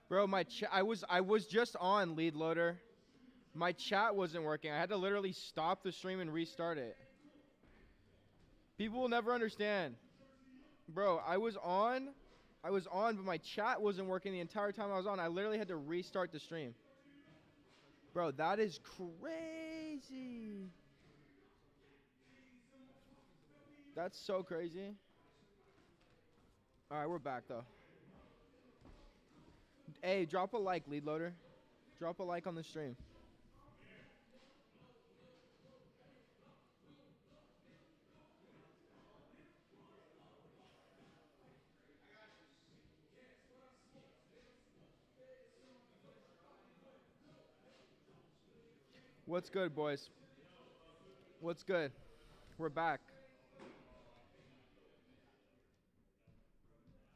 Bro, I was just on lead loader. My chat wasn't working. I had to literally stop the stream and restart it. People will never understand. Bro, I was on, but my chat wasn't working the entire time I was on. I literally had to restart the stream. Bro, that is crazy. That's so crazy. All right, we're back though. Hey, drop a like, lead loader. Drop a like on the stream. What's good, boys? What's good? We're back.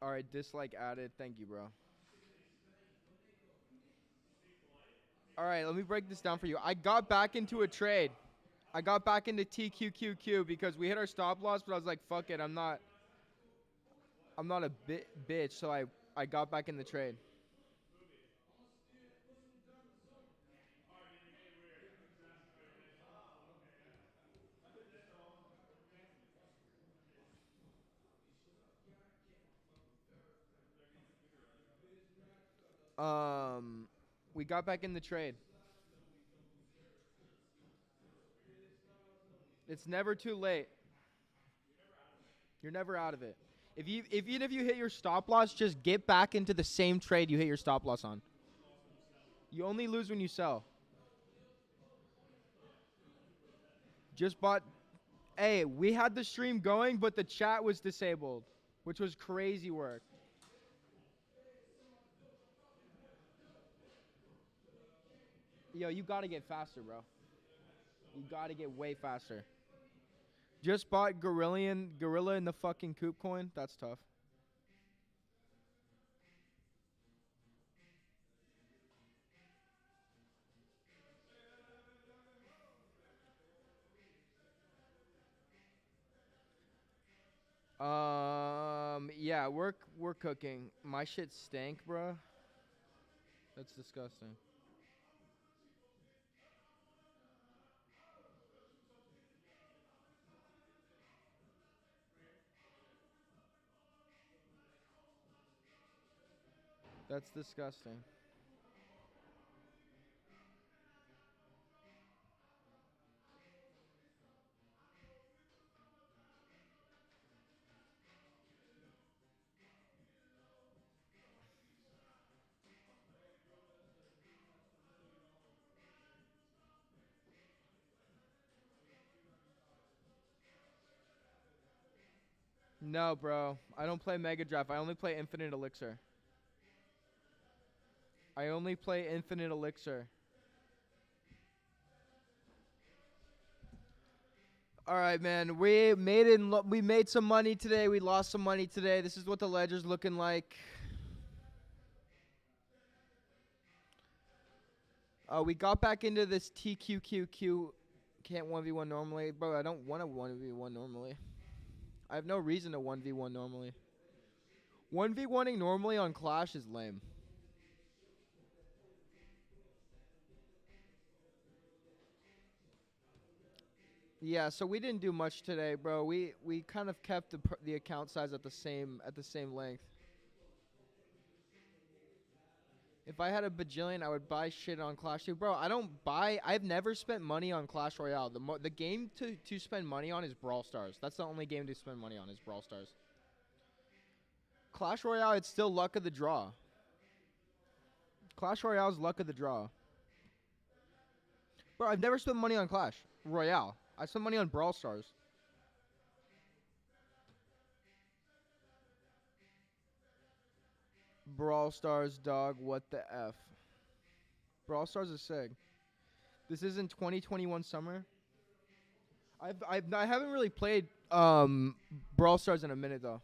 All right, dislike added. Thank you, bro. All right, let me break this down for you. I got back into a trade. I got back into TQQQ because we hit our stop loss, but I was like, fuck it, I'm not a bitch, so I got back in the trade. Um, we got back in the trade. It's never too late. You're never out of it. Even if you hit your stop loss, just get back into the same trade you hit your stop loss on. You only lose when you sell. Just bought. Hey, we had the stream going, but the chat was disabled, which was crazy work. Yo, you gotta get faster, bro. You gotta get way faster. Just bought Gorilla in the fucking Coop coin. That's tough. Yeah, we're cooking. My shit stank, bro. That's disgusting. That's disgusting. No, bro. I don't play Mega Draft. I only play Infinite Elixir. I only play Infinite Elixir. All right, man. We made some money today. We lost some money today. This is what the ledger's looking like. We got back into this TQQQ. Can't 1v1 normally. Bro, I don't want to 1v1 normally. I have no reason to 1v1 normally. 1v1ing normally on Clash is lame. Yeah, so we didn't do much today, bro. We kind of kept the account size at the same length. If I had a bajillion, I would buy shit on Clash 2. Bro, I've never spent money on Clash Royale. The game to spend money on is Brawl Stars. That's the only game to spend money on is Brawl Stars. Clash Royale, it's still luck of the draw. Clash Royale's luck of the draw. Bro, I've never spent money on Clash Royale. I spent money on Brawl Stars. Brawl Stars, dog. What the F? Brawl Stars is sick. This isn't 2021 summer. I haven't really played Brawl Stars in a minute though.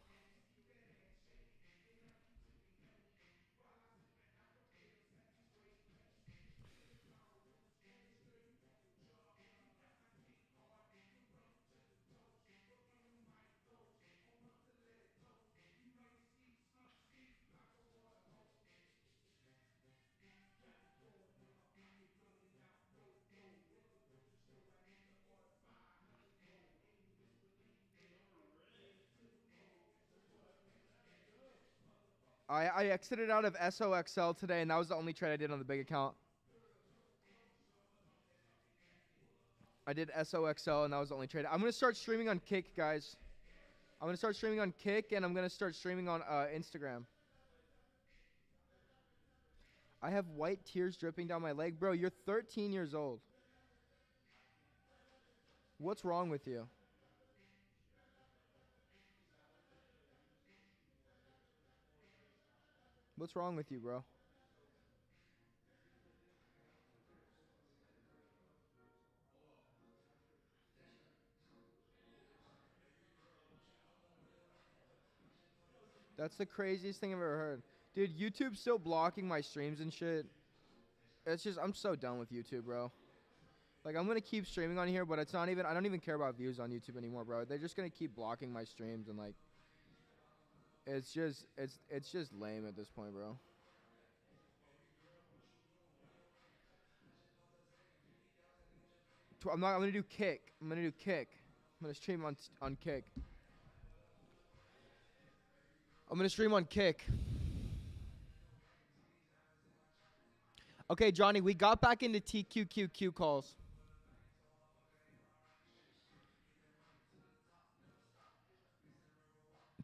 I exited out of SOXL today, and that was the only trade I did on the big account. I did SOXL, and that was the only trade. I'm going to start streaming on Kick, guys. I'm going to start streaming on Kick, and I'm going to start streaming on Instagram. I have white tears dripping down my leg. Bro, you're 13 years old. What's wrong with you? What's wrong with you, bro? That's the craziest thing I've ever heard. Dude, YouTube's still blocking my streams and shit. It's just, I'm so done with YouTube, bro. Like, I'm going to keep streaming on here, but it's not even, I don't even care about views on YouTube anymore, bro. They're just going to keep blocking my streams, and, like, it's just lame at this point, bro. I'm going to do Kick. I'm going to do Kick. I'm going to stream on Kick. I'm going to stream on Kick. Okay, Johnny, we got back into TQQQ calls.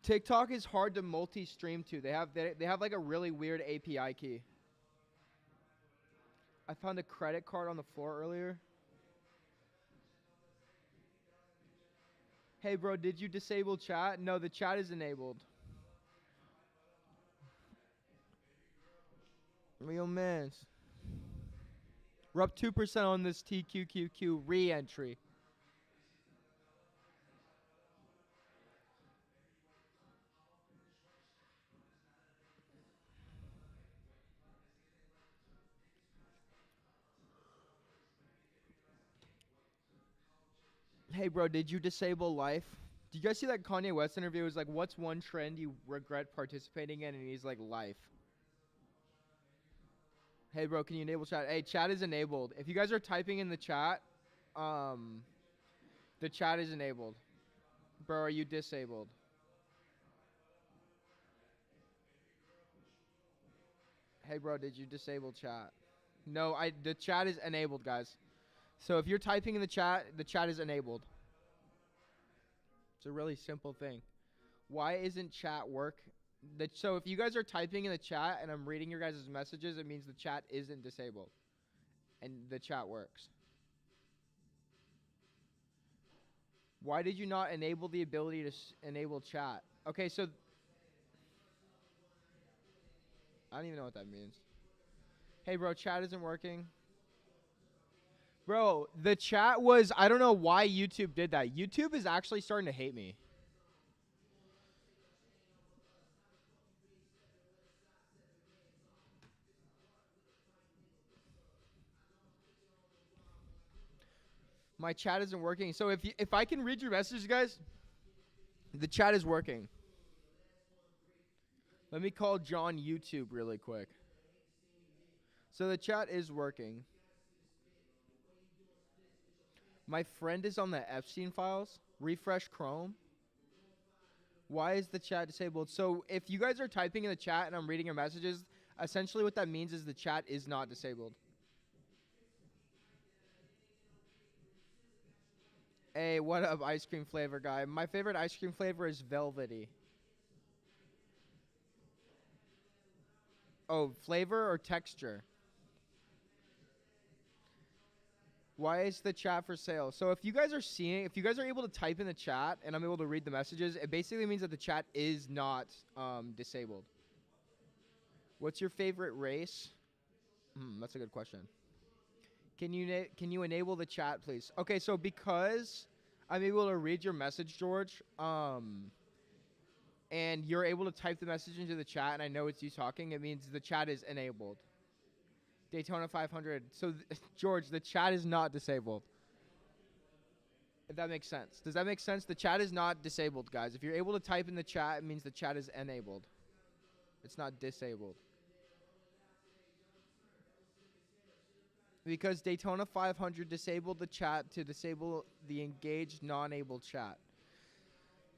TikTok is hard to multi-stream to. They have like a really weird API key. I found a credit card on the floor earlier. Hey, bro, did you disable chat? No, the chat is enabled. Real mans. We're up 2% on this TQQQ re-entry. Hey, bro, did you disable life? Did you guys see that Kanye West interview? It was like, what's one trend you regret participating in? And he's like, life. Hey, bro, can you enable chat? Hey, chat is enabled. If you guys are typing in the chat, the chat is enabled. Bro, are you disabled? Hey, bro, did you disable chat? No, the chat is enabled, guys. So if you're typing in the chat is enabled. It's a really simple thing. Why isn't chat work? So if you guys are typing in the chat and I'm reading your guys' messages, it means the chat isn't disabled. And the chat works. Why did you not enable the ability to enable chat? Okay, so I don't even know what that means. Hey, bro, chat isn't working. Bro, the chat was, I don't know why YouTube did that. YouTube is actually starting to hate me. My chat isn't working. So if I can read your messages, guys, the chat is working. Let me call John YouTube really quick. So the chat is working. My friend is on the Epstein files. Refresh Chrome. Why is the chat disabled? So if you guys are typing in the chat and I'm reading your messages, essentially what that means is the chat is not disabled. Hey, what up, ice cream flavor guy? My favorite ice cream flavor is velvety. Oh, flavor or texture? Why is the chat for sale? So if you guys are able to type in the chat and I'm able to read the messages, it basically means that the chat is not disabled. What's your favorite race? That's a good question. Can you enable the chat, please? Okay, so because I'm able to read your message, George, and you're able to type the message into the chat and I know it's you talking, it means the chat is enabled. Daytona 500. So, George, the chat is not disabled. If that makes sense. Does that make sense? The chat is not disabled, guys. If you're able to type in the chat, it means the chat is enabled. It's not disabled. Because Daytona 500 disabled the chat to disable the engaged non-able chat.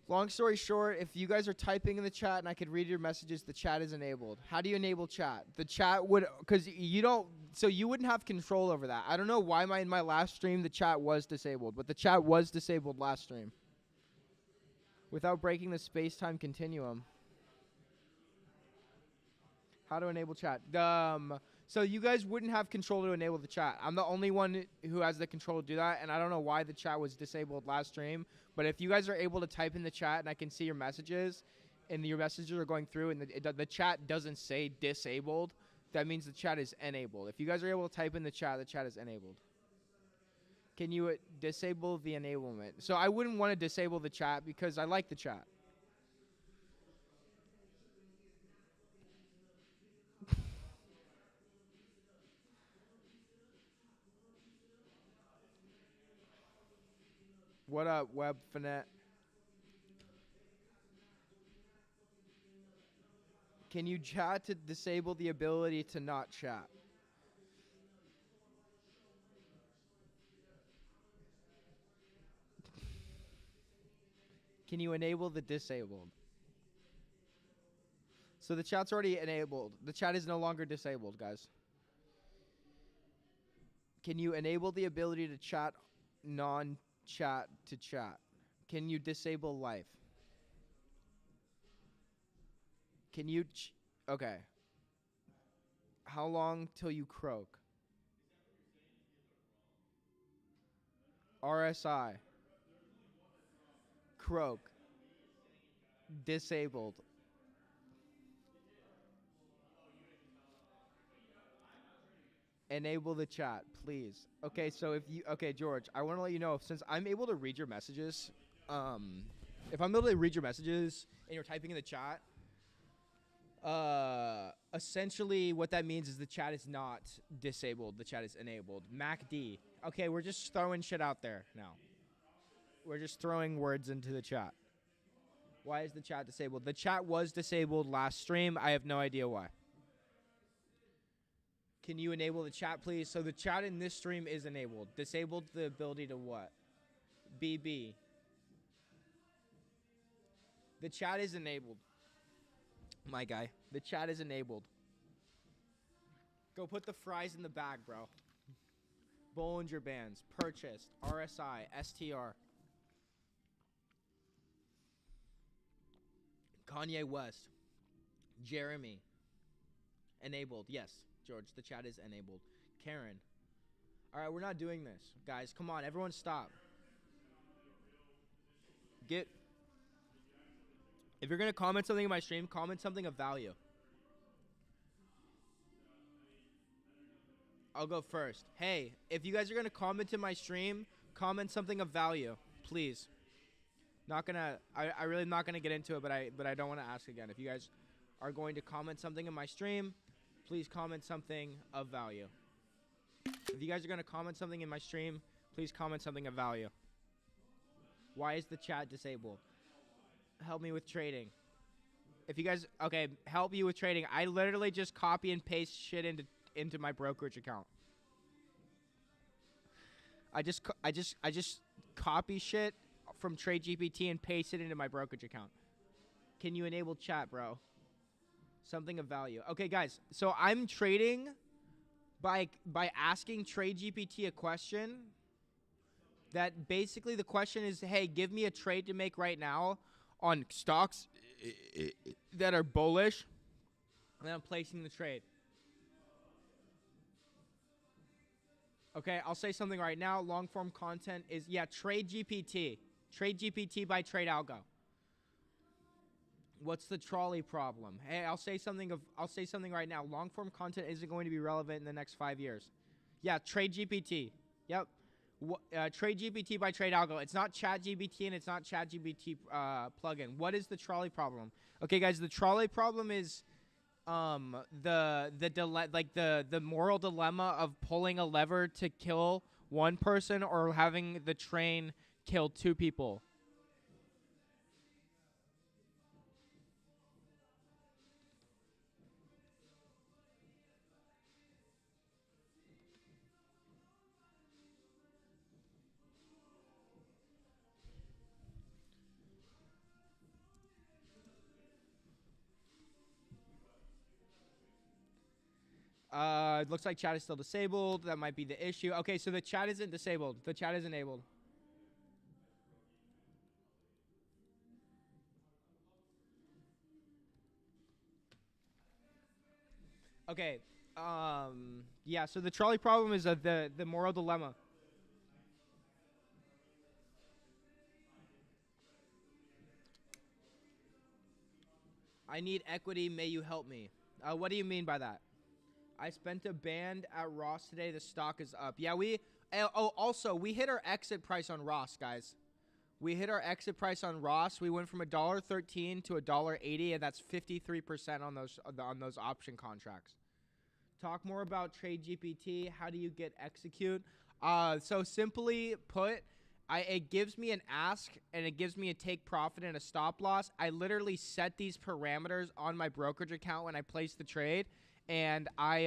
Long story short, if you guys are typing in the chat and I could read your messages, the chat is enabled. How do you enable chat? The chat would, because you don't, so you wouldn't have control over that. I don't know why in my last stream the chat was disabled, but the chat was disabled last stream. Without breaking the space-time continuum. How to enable chat? So you guys wouldn't have control to enable the chat. I'm the only one who has the control to do that, and I don't know why the chat was disabled last stream. But if you guys are able to type in the chat and I can see your messages, and your messages are going through, and the chat doesn't say disabled, that means the chat is enabled. If you guys are able to type in the chat is enabled. Can you disable the enablement? So I wouldn't want to disable the chat because I like the chat. What up, WebFinet? Can you chat to disable the ability to not chat? Can you enable the disabled? So the chat's already enabled. The chat is no longer disabled, guys. Can you enable the ability to chat non-chat to chat? Can you disable life? Can you... okay. How long till you croak? RSI. Croak. Disabled. Enable the chat, please. Okay, so if you... okay, George, I want to let you know, since I'm able to read your messages, if I'm able to read your messages and you're typing in the chat, essentially what that means is the chat is not disabled. The chat is enabled. MacD. Okay, we're just throwing shit out there now. We're just throwing words into the chat. Why is the chat disabled? The chat was disabled last stream. I have no idea why. Can you enable the chat, please? So the chat in this stream is enabled. Disabled the ability to what? BB. The chat is enabled. My guy. The chat is enabled. Go put the fries in the bag, bro. Bollinger Bands. Purchased. RSI. STR. Kanye West. Jeremy. Enabled. Yes, George. The chat is enabled. Karen. All right, we're not doing this. Guys, come on. Everyone stop. If you're going to comment something in my stream, comment something of value. I'll go first. Hey, if you guys are going to comment in my stream, comment something of value, please. Not going to, I really am not going to get into it, but I don't want to ask again. If you guys are going to comment something in my stream, please comment something of value. If you guys are going to comment something in my stream, please comment something of value. Why is the chat disabled? Help me with trading. If you guys, okay, help you with trading. I literally just copy and paste shit into my brokerage account. I just copy shit from Trade GPT and paste it into my brokerage account. Can you enable chat, bro? Something of value. Okay, guys. So I'm trading by asking Trade GPT a question. That basically the question is, hey, give me a trade to make right now on stocks that are bullish, and then I'm placing the trade. Okay, I'll say something right now. Long form content is, yeah, Trade GPT. Trade GPT by Trade Algo. What's the trolley problem? Hey, I'll say something right now. Long form content isn't going to be relevant in the next 5 years. Yeah, Trade GPT. Yep. Trade GPT by Trade Algo. It's not Chat GPT and it's not Chat GPT plugin. What is the trolley problem? Okay, guys, the trolley problem is the moral dilemma of pulling a lever to kill one person or having the train kill two people. It looks like chat is still disabled. That might be the issue. Okay, so the chat isn't disabled. The chat is enabled. Okay. Yeah, so the trolley problem is the moral dilemma. I need equity. May you help me? What do you mean by that? I spent a band at Ross today. The stock is up. Yeah, also, we hit our exit price on Ross, guys. We hit our exit price on Ross. We went from $1.13 to $1.80, and that's 53% on those option contracts. Talk more about Trade GPT. How do you get execute? So simply put, it gives me an ask and it gives me a take profit and a stop loss. I literally set these parameters on my brokerage account when I place the trade, and I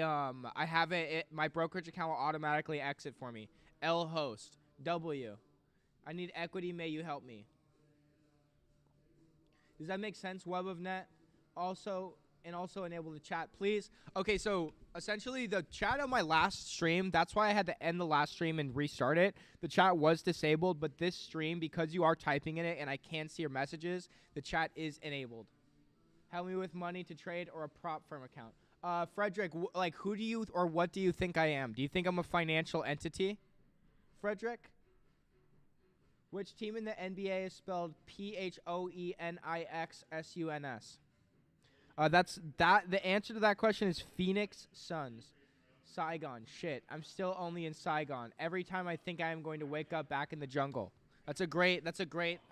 have my brokerage account will automatically exit for me. L host W. I need equity. May you help me? Does that make sense? Web of Net. Also enable the chat, please. Okay, so essentially the chat on my last stream, that's why I had to end the last stream and restart it. The chat was disabled, but this stream, because you are typing in it and I can see your messages, the chat is enabled. Help me with money to trade or a prop firm account. Frederick, who do you or what do you think I am? Do you think I'm a financial entity? Frederick? Which team in the NBA is spelled Phoenixsuns? The answer to that question is Phoenix Suns. Saigon. Shit. I'm still only in Saigon. Every time I think I am going to wake up back in the jungle. That's a great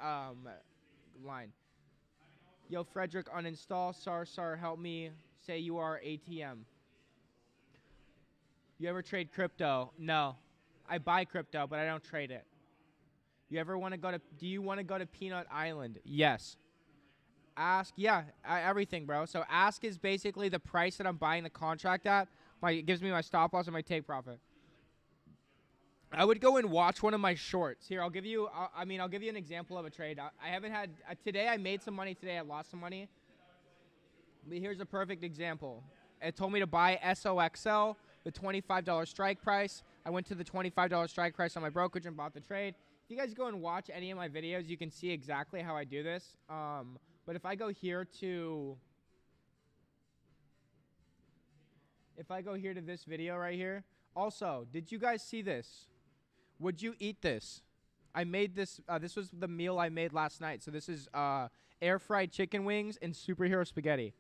line. Yo, Frederick, uninstall. Sar, help me. Say you are ATM. You ever trade crypto? No. I buy crypto, but I don't trade it. Do you want to go to Peanut Island? Yes. Ask, yeah, everything, bro. So ask is basically the price that I'm buying the contract at. It gives me my stop loss and my take profit. I would go and watch one of my shorts. Here, I'll give you an example of a trade. I haven't had today. I made some money today. I lost some money. But here's a perfect example. It told me to buy SOXL, the $25 strike price. I went to the $25 strike price on my brokerage and bought the trade. If you guys go and watch any of my videos, you can see exactly how I do this. But if I go here to this video right here, also, did you guys see this? Would you eat this? I made this. This was the meal I made last night. So this is air fried chicken wings and superhero spaghetti.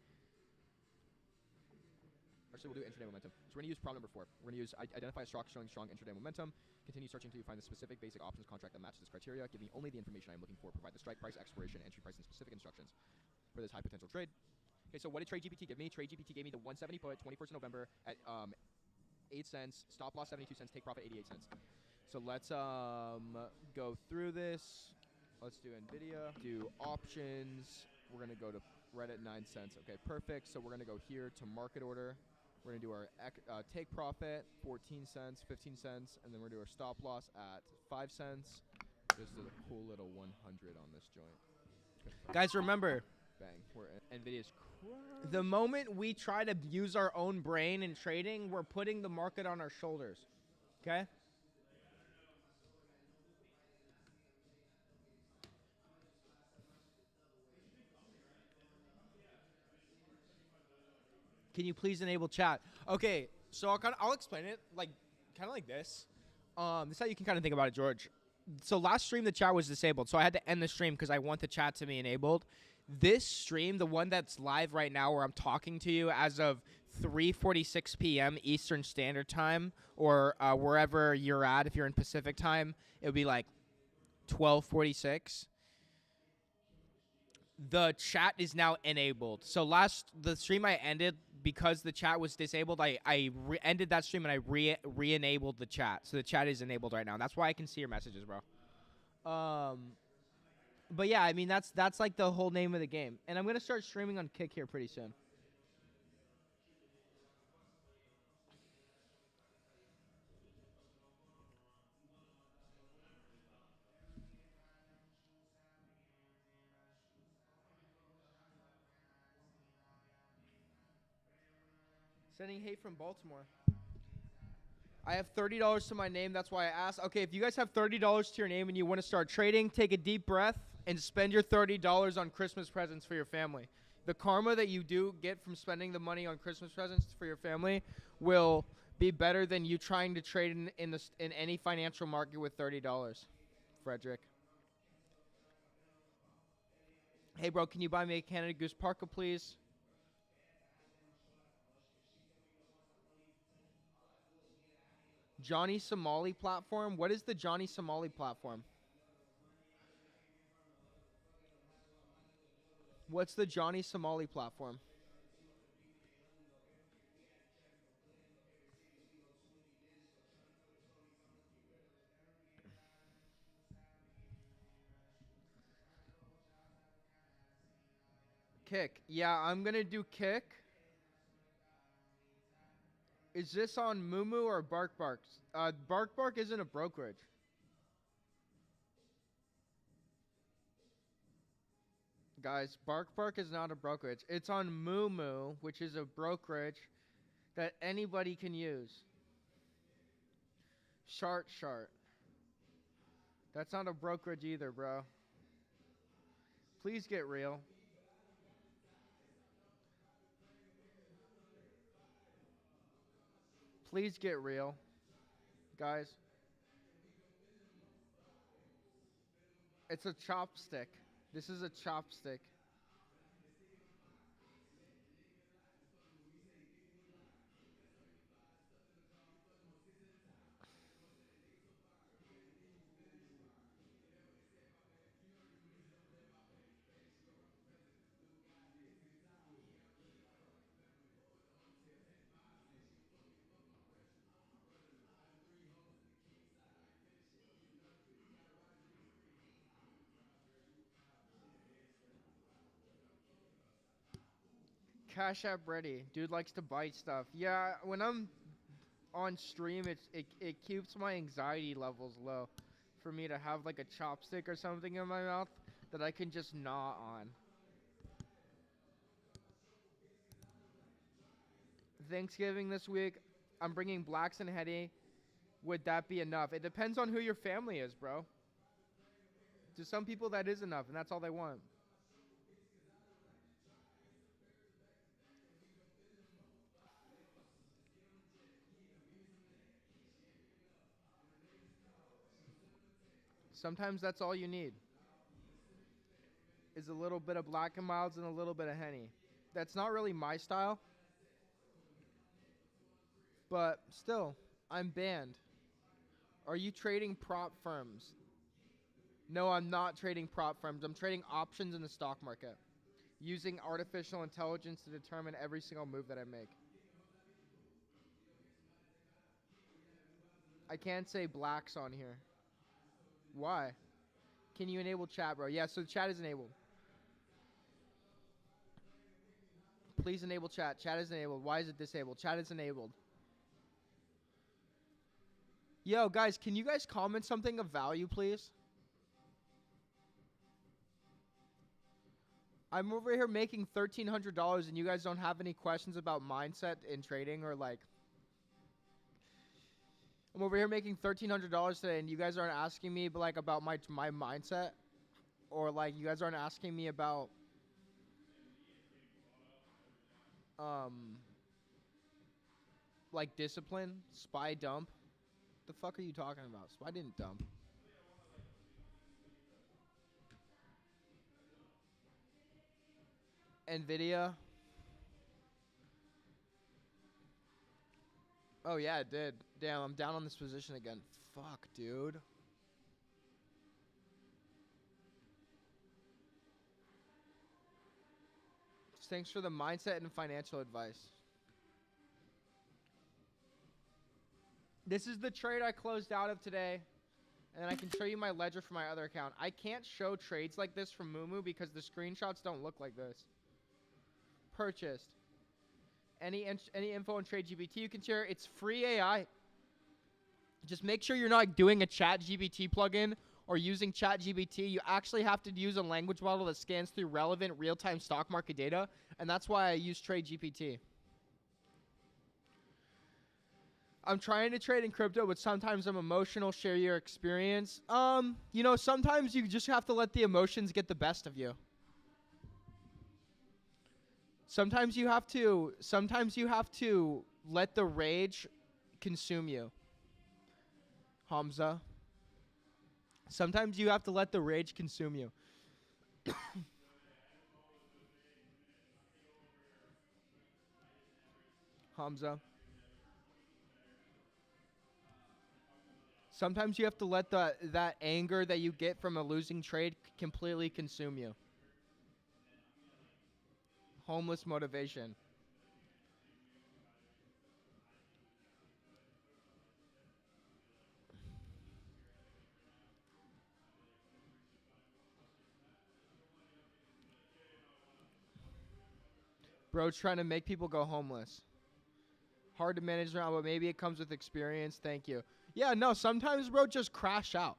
Actually, we'll do intraday momentum. So we're going to use problem number 4. We're going to use identify a stock showing strong intraday momentum. Continue searching until you find the specific basic options contract that matches this criteria. Give me only the information I'm looking for. Provide the strike price, expiration, entry price, and specific instructions for this high potential trade. Okay, so what did Trade GPT give me? Trade GPT gave me the 170 put, 21st of November at 8 cents. Stop loss 72 cents. Take profit 88 cents. So let's go through this. Let's do NVIDIA. Do options. We're going to go to Reddit 9 cents. Okay, perfect. So we're going to go here to market order. We're going to do our take profit, 14 cents, 15 cents, and then we're going to do our stop loss at 5 cents. Just a cool little 100 on this joint. Guys, remember, bang, NVIDIA's crushed. The moment we try to use our own brain in trading, we're putting the market on our shoulders. Okay? Can you please enable chat? Okay, so I'll explain it kind of like this. This is how you can kind of think about it, George. So last stream the chat was disabled, so I had to end the stream because I want the chat to be enabled. This stream, the one that's live right now, where I'm talking to you as of 3:46 p.m. Eastern Standard Time, or wherever you're at. If you're in Pacific Time, it would be like 12:46. The chat is now enabled. So the stream I ended, because the chat was disabled, I ended that stream and I re-enabled the chat. So the chat is enabled right now. That's why I can see your messages, bro. But yeah, I mean that's like the whole name of the game. And I'm gonna start streaming on Kick here pretty soon. Sending hate from Baltimore. I have $30 to my name. That's why I asked. Okay, if you guys have $30 to your name and you want to start trading, take a deep breath and spend your $30 on Christmas presents for your family. The karma that you do get from spending the money on Christmas presents for your family will be better than you trying to trade in any financial market with $30. Frederick. Hey, bro, can you buy me a Canada Goose Parka, please? Johnny Somali platform? What is the Johnny Somali platform? What's the Johnny Somali platform? Kick. Yeah, I'm going to do Kick. Is this on Moo or Bark Bark? Bark Bark isn't a brokerage. Guys, Bark Bark is not a brokerage. It's on Moo, which is a brokerage that anybody can use. Shart. That's not a brokerage either, bro. Please get real. Please get real. Guys. It's a chopstick. This is a chopstick. Cash App ready. Dude likes to bite stuff. Yeah, when I'm on stream, it keeps my anxiety levels low for me to have like a chopstick or something in my mouth that I can just gnaw on. Thanksgiving this week, I'm bringing Blacks and Hetty. Would that be enough? It depends on who your family is, bro. To some people, that is enough, and that's all they want. Sometimes that's all you need. Is a little bit of Black and Milds and a little bit of Henny. That's not really my style. But still, I'm banned. Are you trading prop firms? No, I'm not trading prop firms. I'm trading options in the stock market. Using artificial intelligence to determine every single move that I make. I can't say Blacks on here. Why? Can you enable chat, bro? Yeah, so chat is enabled. Please enable chat. Chat is enabled. Why is it disabled? Chat is enabled. Yo, guys, can you guys comment something of value, please? I'm over here making $1,300 and you guys don't have any questions about mindset in trading or like... I'm over here making $1,300 today and you guys aren't asking me like about my mindset or like you guys aren't asking me about like discipline, spy dump. The fuck are you talking about? Spy didn't dump. Nvidia. Oh yeah, it did. Damn, I'm down on this position again. Fuck, dude. Thanks for the mindset and financial advice. This is the trade I closed out of today. And then I can show you my ledger for my other account. I can't show trades like this from Moo because the screenshots don't look like this. Purchased. Any info on Trade GPT you can share. It's free AI. Just make sure you're not doing a Chat GPT plugin or using Chat GPT. You actually have to use a language model that scans through relevant real-time stock market data. And that's why I use Trade GPT. I'm trying to trade in crypto, but sometimes I'm emotional. Share your experience. You know, sometimes you just have to let the emotions get the best of you. Sometimes you have to let the rage consume you. Hamza. Sometimes you have to let the rage consume you. Hamza. Sometimes you have to let that anger that you get from a losing trade completely consume you. Homeless motivation. Bro's trying to make people go homeless. Hard to manage around, but maybe it comes with experience. Thank you. Yeah, no, sometimes, bro, just crash out.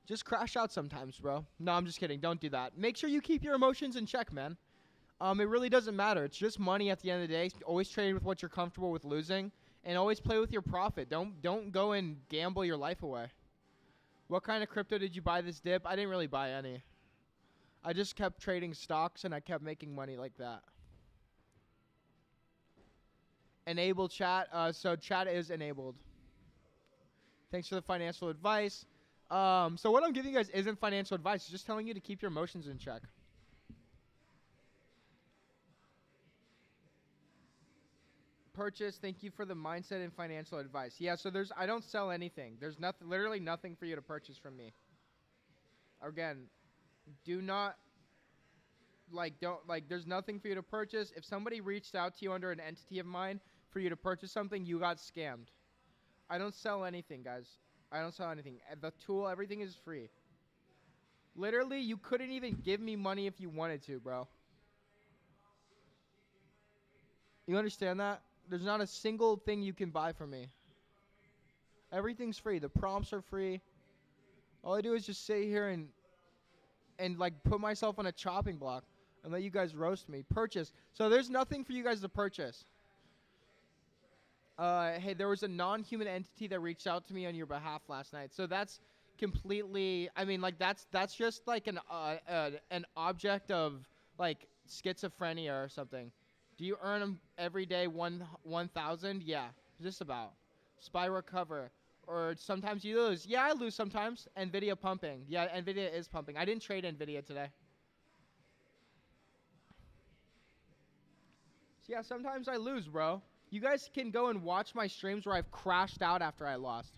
Just crash out sometimes, bro. No, I'm just kidding. Don't do that. Make sure you keep your emotions in check, man. It really doesn't matter. It's just money at the end of the day. Always trade with what you're comfortable with losing, and always play with your profit. Don't go and gamble your life away. What kind of crypto did you buy this dip? I didn't really buy any. I just kept trading stocks, and I kept making money like that. Enable chat. So chat is enabled. Thanks for the financial advice. So what I'm giving you guys isn't financial advice. It's just telling you to keep your emotions in check. Purchase. Thank you for the mindset and financial advice. Yeah, so I don't sell anything. There's nothing, literally nothing for you to purchase from me. Again, do not, there's nothing for you to purchase. If somebody reached out to you under an entity of mine for you to purchase something, you got scammed. I don't sell anything, guys. I don't sell anything. The tool, everything is free. Literally, you couldn't even give me money if you wanted to, bro. You understand that? There's not a single thing you can buy from me. Everything's free. The prompts are free. All I do is just sit here and like put myself on a chopping block and let you guys roast me. Purchase. So there's nothing for you guys to purchase. Hey, there was a non-human entity that reached out to me on your behalf last night. So that's completely, I mean, like that's just like an object of like schizophrenia or something. Do you earn them every day 1,000? Yeah, just about. SPY recover. Or sometimes you lose. Yeah, I lose sometimes. NVIDIA pumping. Yeah, NVIDIA is pumping. I didn't trade NVIDIA today. So yeah, sometimes I lose, bro. You guys can go and watch my streams where I've crashed out after I lost.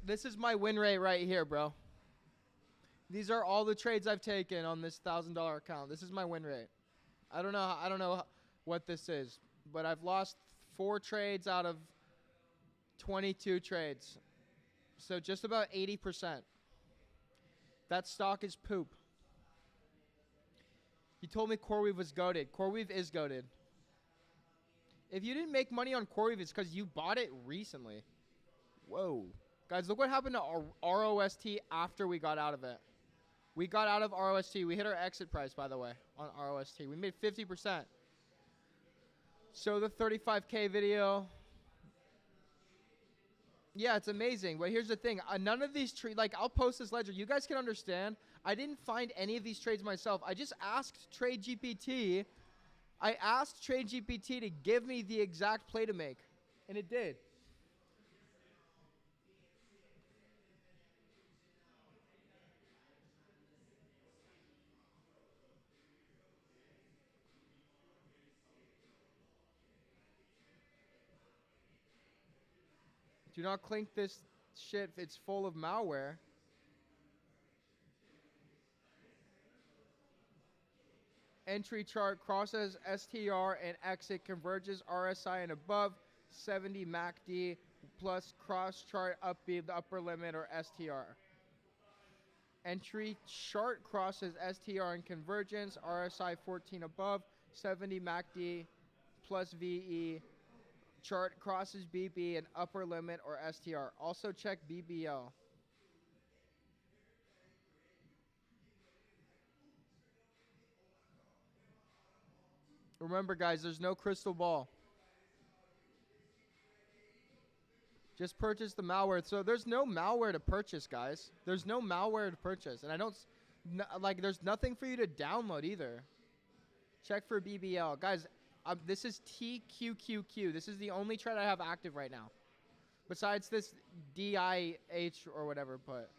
This is my win rate right here, bro. These are all the trades I've taken on this $1,000 account. This is my win rate. I don't know what this is, but I've lost 4 trades out of 22 trades. So just about 80%. That stock is poop. You told me CoreWeave was goated. CoreWeave is goated. If you didn't make money on CoreWeave, it's because you bought it recently. Whoa. Guys, look what happened to our ROST after we got out of it. We got out of ROST. We hit our exit price, by the way, on ROST. We made 50%. So the 35K video. Yeah, it's amazing. But here's the thing. None of these trades, like I'll post this ledger. You guys can understand. I didn't find any of these trades myself. I just asked Trade GPT. I asked Trade GPT to give me the exact play to make. And it did. Do not clink this shit. It's full of malware. Entry chart crosses STR and exit converges RSI and above 70 MACD plus cross chart upbeat the upper limit or STR. Entry chart crosses STR and convergence RSI 14 above 70 MACD plus VE. Chart crosses BB and upper limit or STR. Also check BBL. Remember, guys, there's no crystal ball. Just purchase the malware. So there's no malware to purchase, guys. There's no malware to purchase. And I don't, like, there's nothing for you to download either. Check for BBL. Guys, this is TQQQ. This is the only trade I have active right now. Besides this DIH or whatever, but.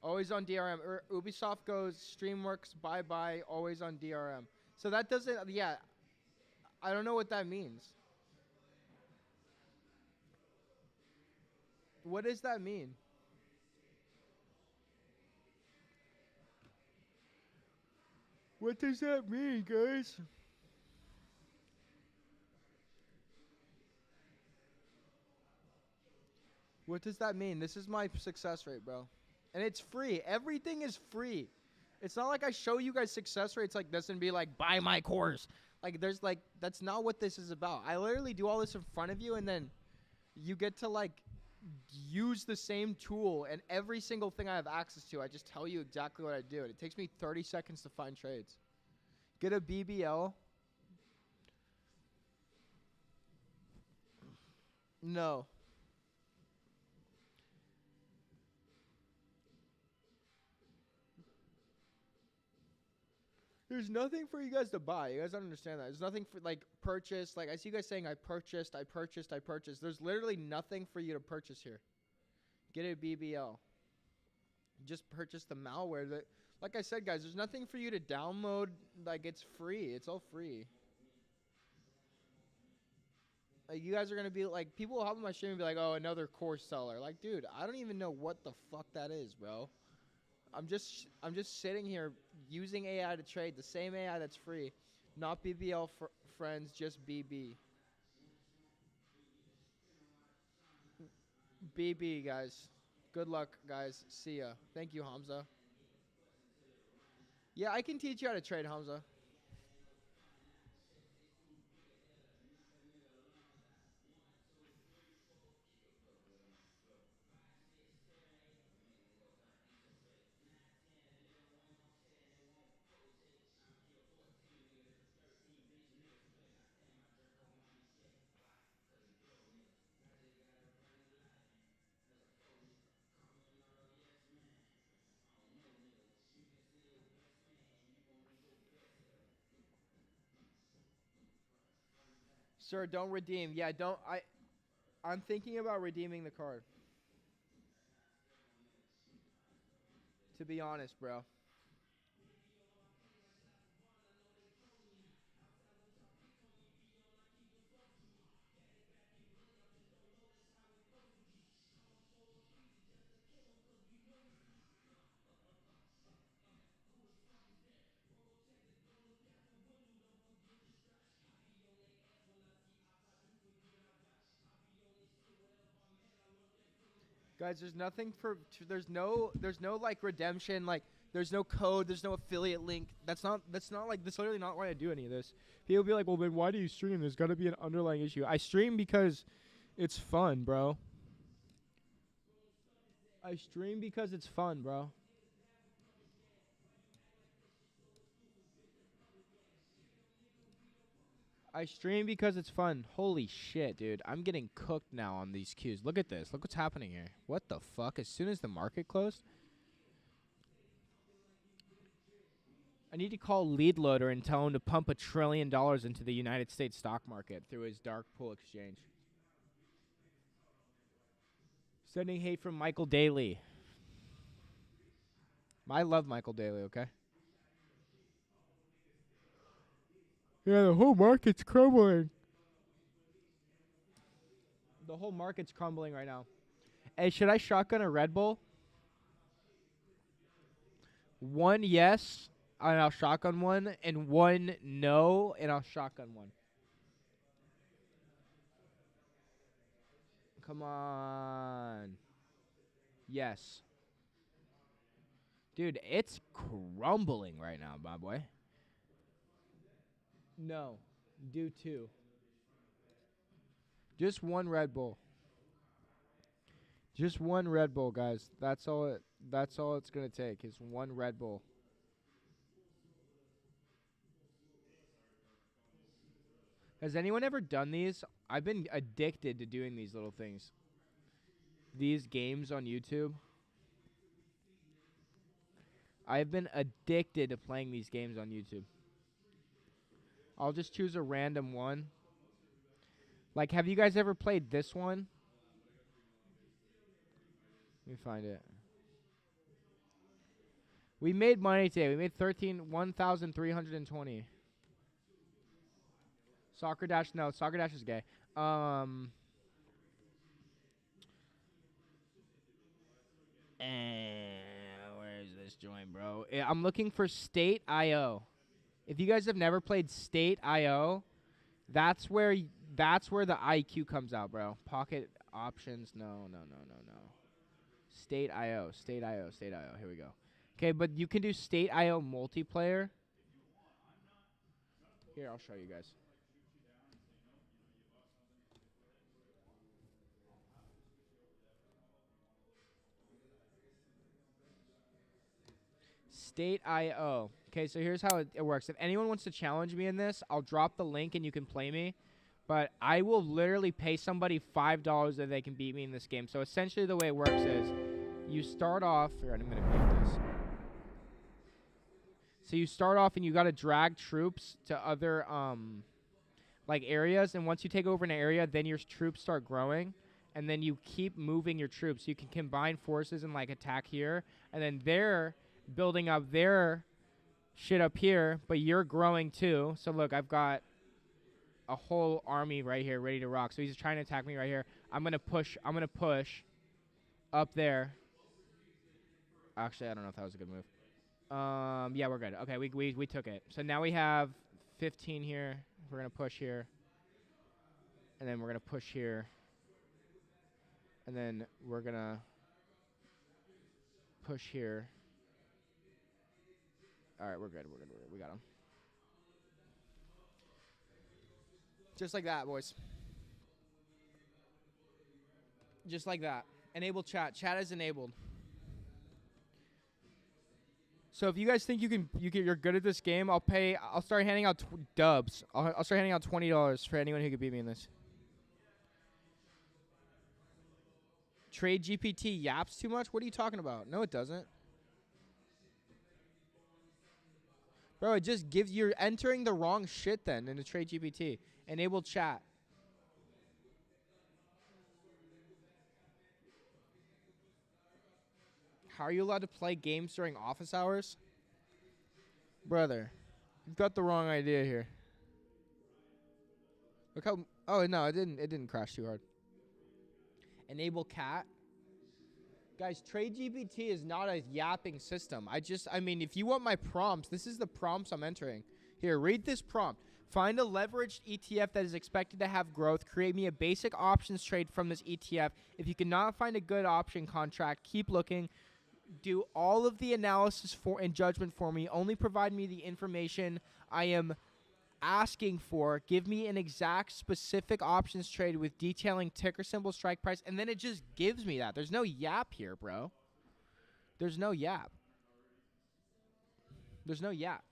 Always on DRM. Ubisoft goes, Streamworks, bye-bye, always on DRM. So that doesn't, yeah, I don't know what that means. What does that mean? What does that mean, guys? What does that mean? This is my success rate, bro. And it's free. Everything is free. It's not like I show you guys success rates like this and be like, buy my course. Like, there's like, that's not what this is about. I literally do all this in front of you, and then you get to like use the same tool, and every single thing I have access to, I just tell you exactly what I do. And it takes me 30 seconds to find trades. Get a BBL. No. There's nothing for you guys to buy. You guys don't understand that. There's nothing for, like, purchase. Like, I see you guys saying, I purchased. There's literally nothing for you to purchase here. Get a BBL. Just purchase the malware. That, like I said, guys, there's nothing for you to download. Like, it's free. It's all free. Like, you guys are going to be, like, people will hop on my stream and be like, oh, another course seller. Like, dude, I don't even know what the fuck that is, bro. I'm just sitting here using AI to trade, the same AI that's free, not BBL friends, just BB. BB, guys. Good luck, guys. See ya. Thank you, Hamza. Yeah, I can teach you how to trade, Hamza. Sir, don't redeem. Yeah, don't. I'm thinking about redeeming the card. To be honest, bro. Guys, there's nothing for there's no like redemption, like there's no code, there's no affiliate link. That's not like that's literally not why I do any of this. People be like, "Well, then why do you stream? There's got to be an underlying issue." I stream because it's fun, bro. I stream because it's fun, bro. I stream because it's fun. Holy shit, dude. I'm getting cooked now on these queues. Look at this. Look what's happening here. What the fuck? As soon as the market closed, I need to call Lead Loader and tell him to pump $1 trillion into the United States stock market through his dark pool exchange. Sending hate from Michael Daly. I love Michael Daly, okay? Yeah, the whole market's crumbling. The whole market's crumbling right now. Hey, should I shotgun a Red Bull? One yes, and I'll shotgun one, and one no, and I'll shotgun one. Come on. Yes. Dude, it's crumbling right now, my boy. No. Do two. Just one Red Bull. Just one Red Bull, guys. That's all it's gonna take is one Red Bull. Has anyone ever done these? I've been addicted to doing these little things. These games on YouTube. I've been addicted to playing these games on YouTube. I'll just choose a random one. Like, have you guys ever played this one? Let me find it. We made money today. We made 1,320. Soccer Dash, no, Soccer Dash is gay. Where is this joint, bro? I'm looking for State IO. If you guys have never played State IO, that's where the IQ comes out, bro. Pocket options, no. State IO. Here we go. Okay, but you can do State IO multiplayer. Here, I'll show you guys. State IO. Okay, so here's how it works. If anyone wants to challenge me in this, I'll drop the link and you can play me. But I will literally pay somebody $5 that they can beat me in this game. So essentially the way it works is you start off. Here, I'm going to mute this. So you start off and you got to drag troops to other like areas. And once you take over an area, then your troops start growing. And then you keep moving your troops. You can combine forces and like attack here. And then they're building up their shit up here, but you're growing too. So look, I've got a whole army right here ready to rock. So he's trying to attack me right here. I'm gonna push up there. Actually, I don't know if that was a good move. Yeah, we're good. Okay, we took it. So now we have 15 here. We're gonna push here. And then we're gonna push here. And then we're gonna push here. All right, we're good. We got him. Just like that, boys. Just like that. Enable chat. Chat is enabled. So if you guys think you're good at this game, I'll start handing out dubs. I'll start handing out $20 for anyone who could beat me in this. Trade GPT yaps too much? What are you talking about? No, it doesn't. Bro, it just gives you're entering the wrong shit then in the Trade GPT. Enable chat. How are you allowed to play games during office hours? Brother, you've got the wrong idea here. Look how oh no, it didn't crash too hard. Enable cat. Guys, Trade GPT is not a yapping system. I mean, if you want my prompts, this is the prompts I'm entering. Here, read this prompt. Find a leveraged ETF that is expected to have growth. Create me a basic options trade from this ETF. If you cannot find a good option contract, keep looking. Do all of the analysis and judgment for me. Only provide me the information I am asking for. Give me an exact specific options trade with detailing ticker symbol, strike price, and then it just gives me that. There's no yap here, bro. There's no yap. There's no yap.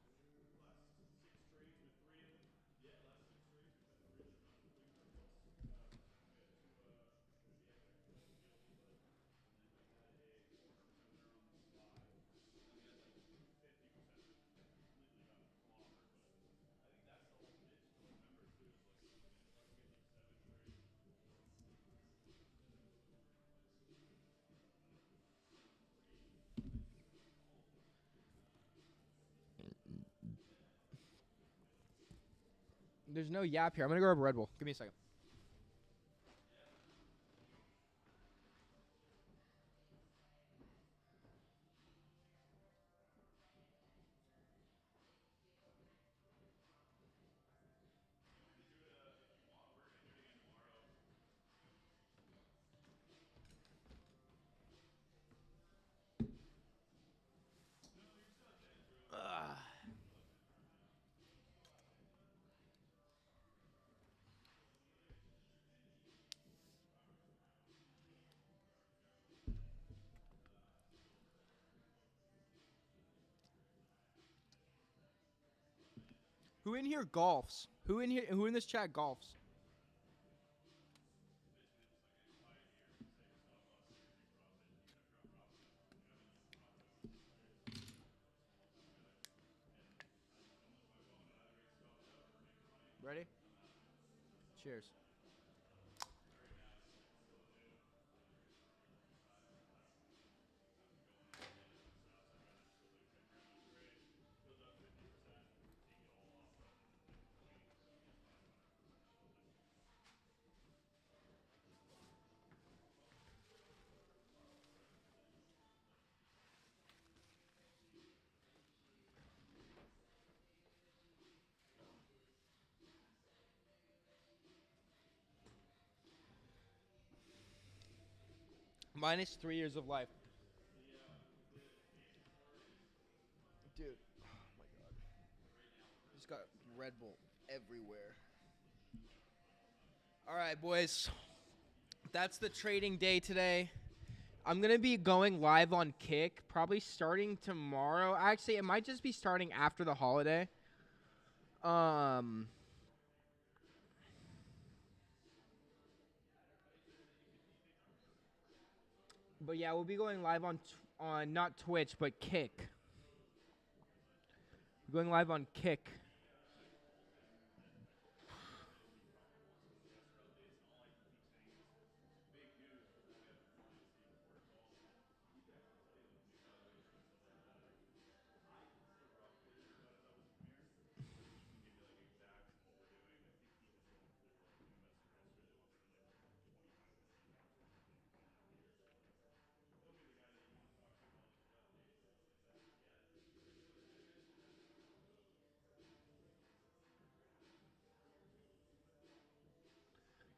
There's no yap here. I'm going to grab a Red Bull. Give me a second. Who in here golfs? Who in here? Who in this chat golfs? Ready? Cheers. Minus 3 years of life. Dude, oh my god. Just got Red Bull everywhere. All right, boys. That's the trading day today. I'm going to be going live on Kick, probably starting tomorrow. Actually, it might just be starting after the holiday. But yeah, we'll be going live on not Twitch, but Kick. We're going live on Kick.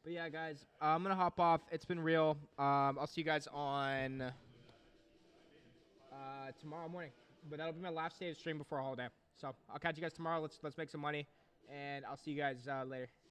But yeah, guys, I'm gonna hop off. It's been real. I'll see you guys on tomorrow morning. But that'll be my last day of stream before holiday. So I'll catch you guys tomorrow. Let's make some money, and I'll see you guys later.